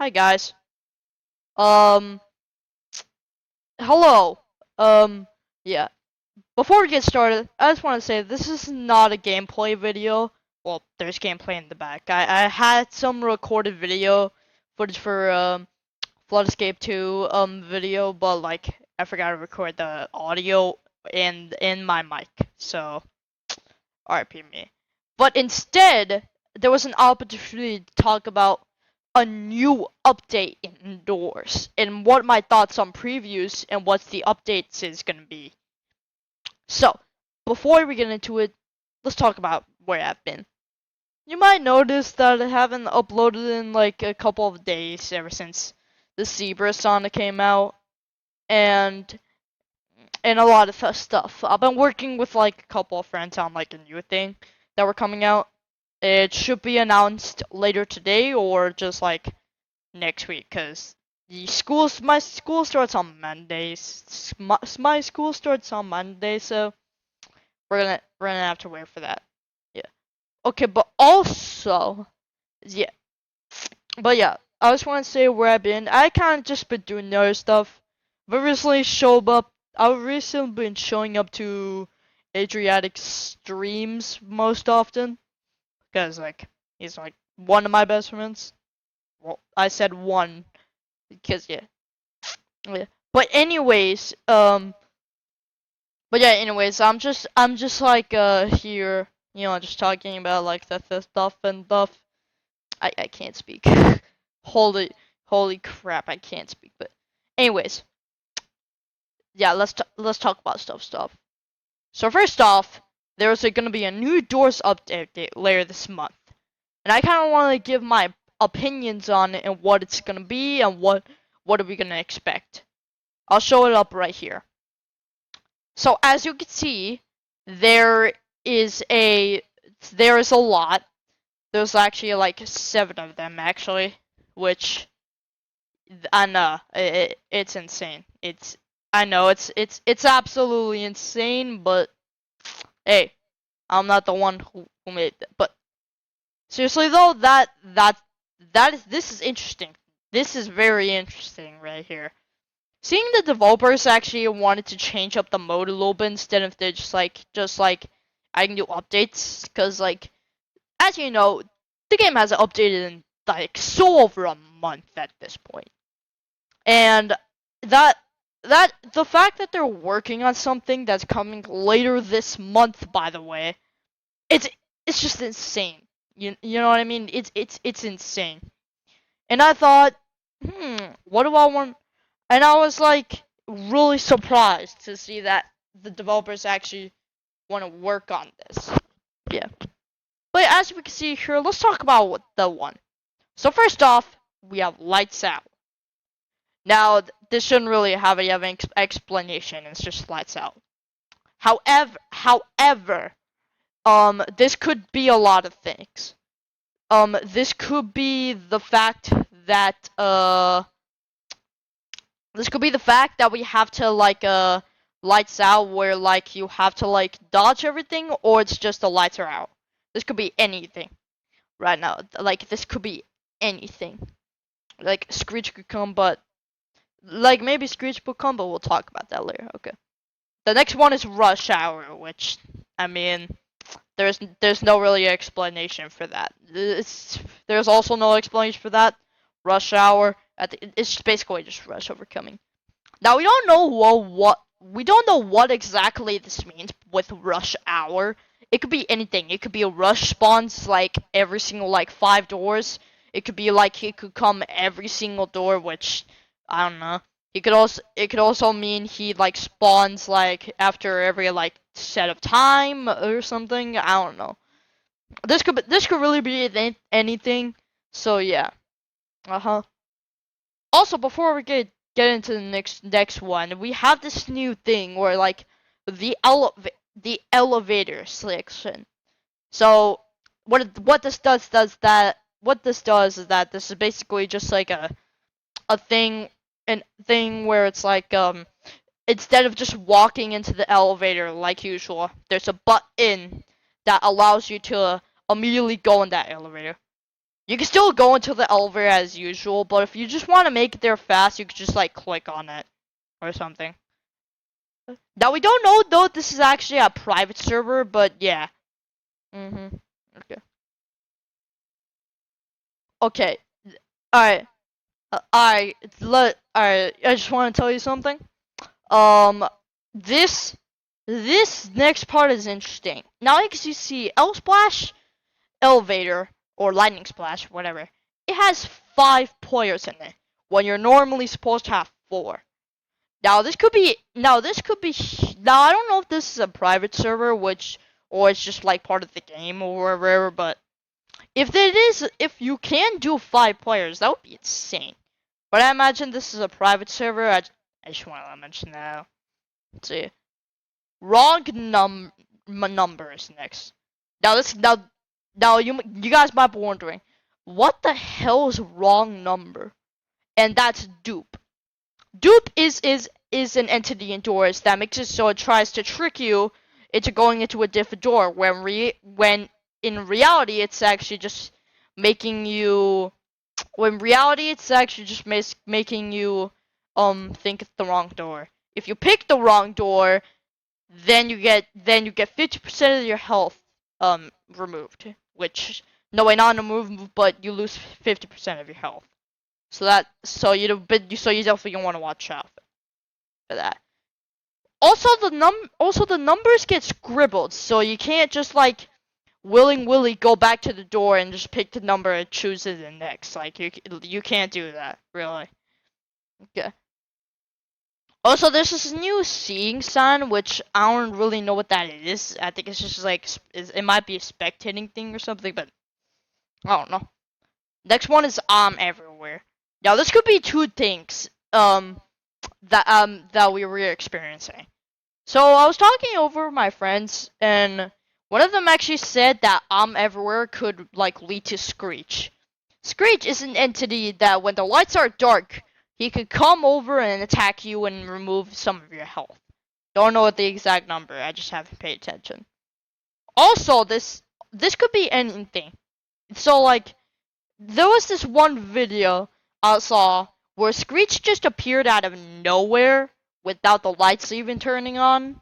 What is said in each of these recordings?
Hi guys. Um, hello. Um, yeah. Before we get started, I just want to say this is not a gameplay video. Well, there's gameplay in the back. I had some recorded video footage for Flood Escape 2 video, but like I forgot to record the audio in my mic. So, RIP me. But instead, there was an opportunity to talk about a new update indoors and what my thoughts on previews and what the updates is going to be. So, before we get into it, let's talk about where I've been. You might notice that I haven't uploaded in like a couple of days ever since the Zebra Sonic came out and a lot of stuff. I've been working with like a couple of friends on like a new thing that were coming out. It should be announced later today or just like next week, cause my school starts on Mondays. My school starts on Monday, so we're gonna have to wait for that. Yeah. Okay, but also, yeah, but yeah, I just want to say where I've been. I kind of just been doing other stuff. But recently showed up. I've recently been showing up to Adriatic streams most often because like he's like one of my best friends. Well, I said one because yeah. But anyways, but yeah, anyways, I'm just like here, just talking about like the stuff and stuff. I can't speak. holy holy crap, I can't speak. But anyways, yeah, let's talk about stuff. So first off, there's gonna be a new Doors update later this month, and I kind of want to give my opinions on it and what it's gonna be and what are we gonna expect. I'll show it up right here. So as you can see, there is a there is a lot. There's actually like 7 of them actually, which I know it's insane. I know it's absolutely insane, but hey, I'm not the one who made it. But seriously though, that is this is interesting. This is very interesting right here. Seeing the developers actually wanted to change up the mode a little bit instead of they just like adding new updates, because like as you know, the game hasn't updated in like so over a month at this point. And that the fact that they're working on something that's coming later this month, by the way, it's it's just insane. You know what I mean? It's insane. And I thought, what do I want? And I was like really surprised to see that the developers actually want to work on this. Yeah. But as we can see here, let's talk about the one. So first off, we have Lights Out. Now, this shouldn't really have an explanation. It's just Lights Out. However, this could be a lot of things. This could be the fact that we have to like lights out where like you have to like dodge everything, or it's just the lights are out. This could be anything right now. Like this could be anything. Like Screech could come, but like maybe Screech will come, but we'll talk about that later. Okay. The next one is Rush Hour, which I mean, there's no really explanation for that. There's also no explanation for that. Rush Hour, it's basically just Rush Overcoming. Now we don't know what exactly this means with Rush Hour. It could be anything. It could be a rush spawns like every single like 5 doors. It could be like he could come every single door, which I don't know. It could also mean he like spawns like after every like set of time or something. I don't know. This could really be anything. So yeah. Uh-huh. Also, before we get into the next one, we have this new thing where like the elevator selection. So what this does is that this is basically just like a thing where it's like instead of just walking into the elevator like usual, there's a button that allows you to immediately go in that elevator. You can still go into the elevator as usual, but if you just want to make it there fast, you could just like click on it or something. Now we don't know though this is actually a private server, but yeah. Okay. Okay. Alright. Alright. Alright. I just want to tell you something. Um, this next part is interesting. Now as you see, L Splash, Elevator, or Lightning Splash, whatever. It has 5 players in it, when you're normally supposed to have 4. Now this could be now I don't know if this is a private server or it's just like part of the game or whatever, but if you can do 5 players, that would be insane. But I imagine this is a private server. I just want to mention that. Let's see. Wrong numbers next. Now you guys might be wondering, what the hell is wrong number? And that's dupe. Dupe is an entity in Doors that makes it so it tries to trick you into going into a different door when in reality it's actually just making you making you think it's the wrong door. If you pick the wrong door, then you get 50% of your health removed, which no way not removed, but you lose 50% of your health. So you definitely don't want to watch out for that. Also the numbers get scribbled, so you can't just like willy go back to the door and just pick the number and choose it next. Like you can't do that, really. Okay. Also, there's this new seeing sign, which I don't really know what that is. I think it's just like it might be a spectating thing or something, but I don't know. Next one is everywhere. Now this could be 2 things that we were experiencing. So I was talking over with my friends, and one of them actually said that everywhere could like lead to Screech. Screech is an entity that when the lights are dark, he could come over and attack you and remove some of your health. Don't know what the exact number, I just haven't paid attention. Also, this could be anything. So like, there was this one video I saw where Screech just appeared out of nowhere without the lights even turning on,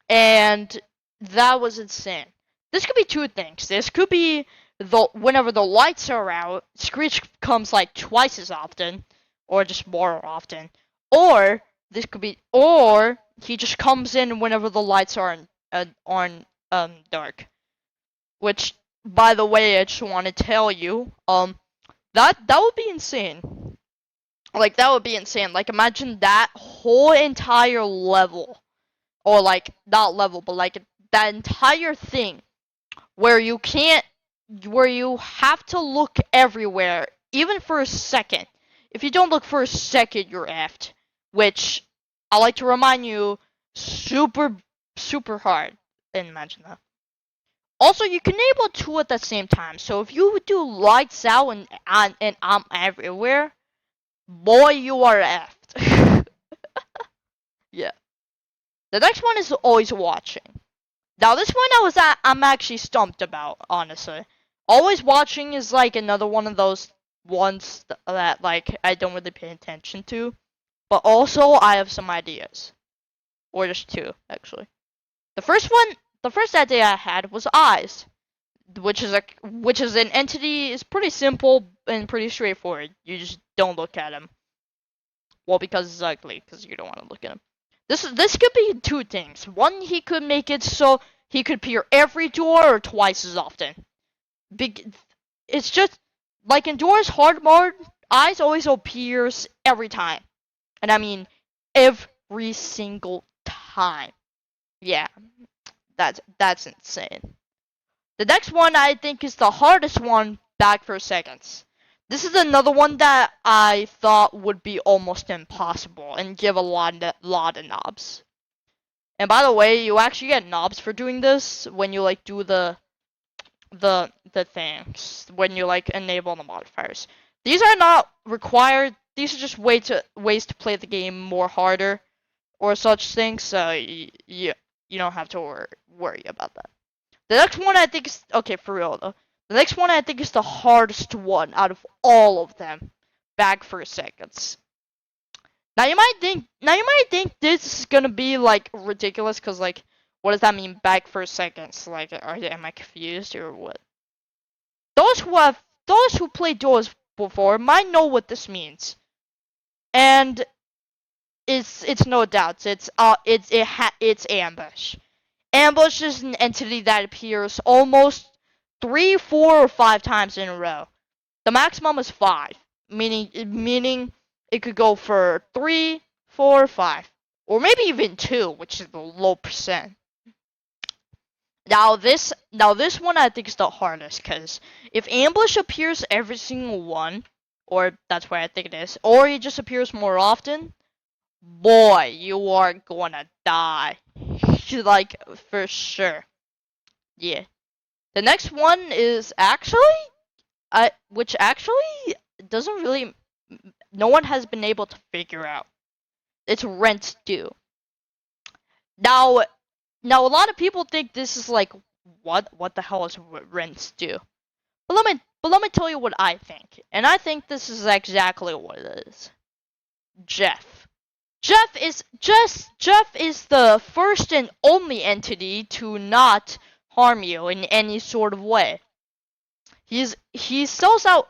and that was insane. This could be 2 things. This could be whenever the lights are out, Screech comes like twice as often, or just more often, or he just comes in whenever the lights are on dark. Which, by the way, I just want to tell you, that would be insane. Like that would be insane. Like imagine that whole entire level, or like not level, but like that entire thing where you have to look everywhere, even for a second. If you don't look for a second, you're effed. Which I like to remind you, super hard. Imagine that. Also, you can enable 2 at the same time. So if you do lights out and I'm everywhere, boy, you are effed. Yeah. The next one is always watching. Now this one I'm actually stumped about, honestly. Always watching is like another one of those ones that like I don't really pay attention to. But also I have some ideas. Or just 2, actually. The first idea I had was eyes. Which is an entity, is pretty simple and pretty straightforward. You just don't look at him. Well, because it's ugly, because you don't want to look at him. This could be 2 things. One, he could make it so he could appear every door or twice as often. It's just like in Doors hard mode, eyes always appears every time, and I mean every single time. Yeah, that's insane. The next one I think is the hardest one. Back for seconds. This is another one that I thought would be almost impossible and give a lot of knobs. And by the way, you actually get knobs for doing this when you like do the things, when you like enable the modifiers. These are not required. These are just ways to play the game more harder or such things. So you don't have to worry about that. The next one I think is okay for real though. The next one I think is the hardest one out of all of them. Back for seconds. Now you might think this is gonna be like ridiculous, cause like, what does that mean, back for seconds? Like, am I confused or what? Those who played duos before might know what this means, and it's no doubt it's ambush. Ambush is an entity that appears almost 3, 4, or 5 times in a row. The maximum is 5, meaning it could go for 3, 4, 5, or maybe even 2, which is the low percent. Now this one I think is the hardest, because if ambush appears every single one, or that's what I think it is, or it just appears more often, boy, you are gonna die. Like, for sure. Yeah. The next one is which actually doesn't really, no one has been able to figure out. It's rent due. Now a lot of people think this is like, what the hell is rent due? But let me tell you what I think, and I think this is exactly what it is. Jeff. Jeff is the first and only entity to not harm you in any sort of way. He sells out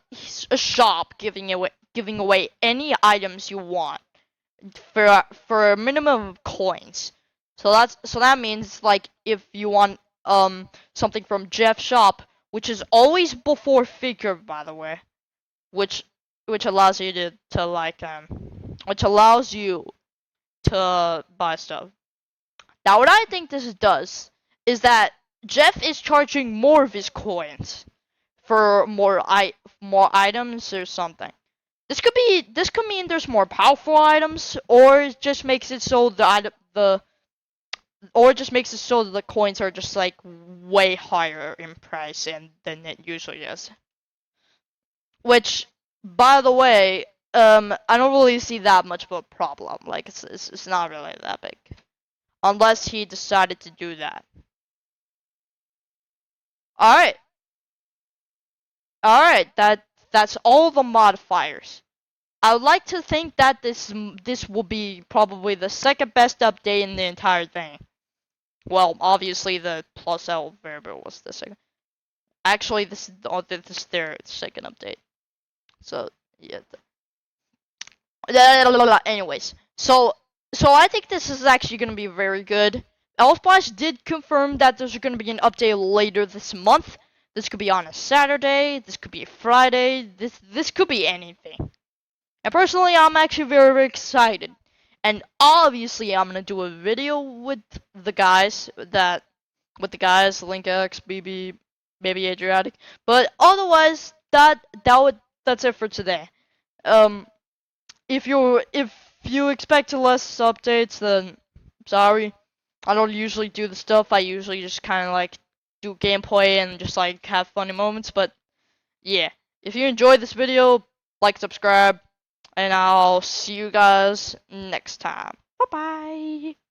a shop, giving away any items you want for a minimum of coins. So that means, like, if you want something from Jeff's shop, which is always before figure, by the way, which allows you to like which allows you to buy stuff. Now what I think this does is that Jeff is charging more of his coins for more items or something. This could mean there's more powerful items, or it just makes it so the coins are just like way higher in price than it usually is. Which, by the way, I don't really see that much of a problem. Like, it's not really that big, unless he decided to do that. All right, that's all the modifiers. I would like to think that this will be probably the second best update in the entire thing. Well, obviously the plus L variable was the second. Actually, this is their second update. So yeah. Anyways, so I think this is actually gonna be very good. Elsplash did confirm that there's gonna be an update later this month. This could be on a Saturday. This could be a Friday. This could be anything. And personally, I'm actually very, very excited. And obviously, I'm gonna do a video with the guys LinkX, BB, Baby Adriatic. But otherwise, that's it for today. If you expect less updates, then sorry. I don't usually do the stuff. I usually just kind of like do gameplay and just like have funny moments. But yeah, if you enjoyed this video, like, subscribe, and I'll see you guys next time. Bye bye.